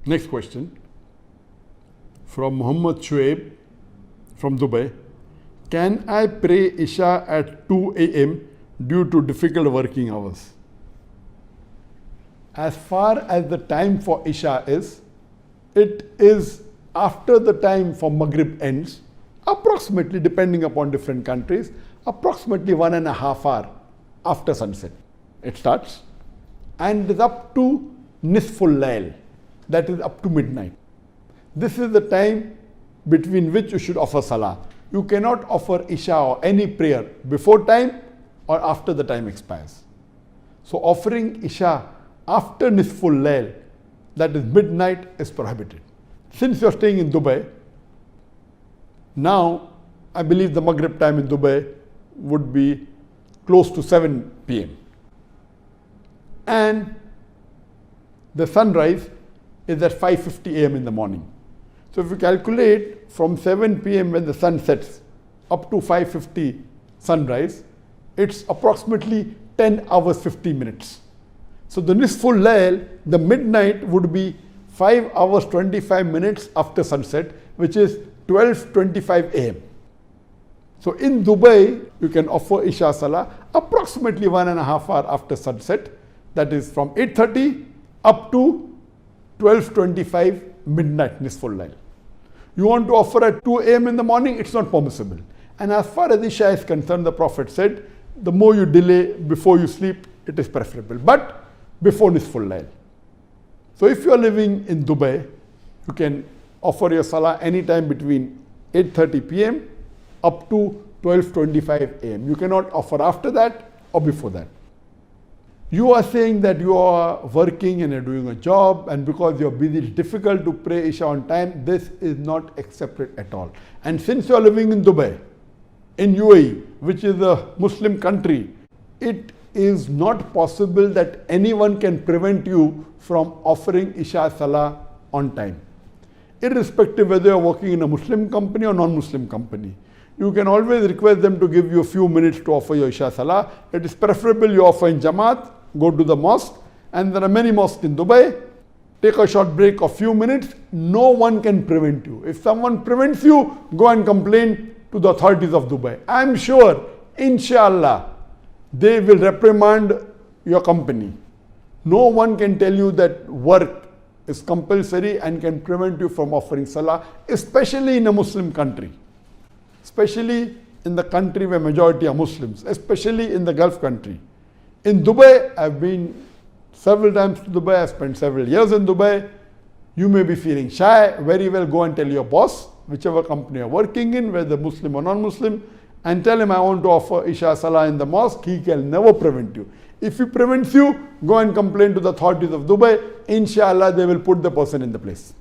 Next question from Muhammad Shuaib from Dubai. Can I pray Isha at 2 a.m. due to difficult working hours? As far as the time for Isha is, it is after the time for Maghrib ends, approximately, depending upon different countries, approximately 1.5 hours after sunset. It starts and is up to Nisful Layl, that is up to midnight. This is the time between which you should offer Salah. You cannot offer Isha or any prayer before time or after the time expires. So offering Isha after Nisful Layl, that is midnight, is prohibited. Since you are staying in Dubai, now I believe the Maghrib time in Dubai would be close to 7 p.m. And the sunrise is at 5:50 a.m. in the morning. So if you calculate from 7 p.m. when the sun sets up to 5:50 sunrise, it's approximately 10 hours 50 minutes. So the Nisful Layl, the midnight, would be 5 hours 25 minutes after sunset, which is 12:25 a.m. So in Dubai, you can offer Isha Salah approximately 1.5 hours after sunset, that is from 8:30 up to 12:25 midnight Nisful Layl. You want to offer at 2 a.m. in the morning, it's not permissible. And as far as Isha is concerned, the Prophet said, the more you delay before you sleep, it is preferable. But before Nisful Layl. So if you are living in Dubai, you can offer your Salah anytime between 8:30 p.m. up to 12:25 a.m. You cannot offer after that or before that. You are saying that you are working and you're doing a job, and because you're busy, it's difficult to pray Isha on time. This is not accepted at all. And since you're living in Dubai, in UAE, which is a Muslim country, it is not possible that anyone can prevent you from offering Isha Salah on time. Irrespective whether you're working in a Muslim company or non-Muslim company, you can always request them to give you a few minutes to offer your Isha Salah. It is preferable you offer in Jamaat, go to the mosque, and there are many mosques in Dubai. Take a short break of few minutes. No one can prevent you. If someone prevents you, go and complain to the authorities of Dubai. I'm sure, InshaALLah, they will reprimand your company. No one can tell you that work is compulsory and can prevent you from offering Salah, especially in a Muslim country. Especially in the country where majority are Muslims, especially in the Gulf country. In Dubai, I've been several times to Dubai, I've spent several years in Dubai. You may be feeling shy, very well go and tell your boss, whichever company you're working in, whether Muslim or non-Muslim, and tell him I want to offer Isha Salah in the mosque. He can never prevent you. If he prevents you, go and complain to the authorities of Dubai. InshaAllah, they will put the person in the place.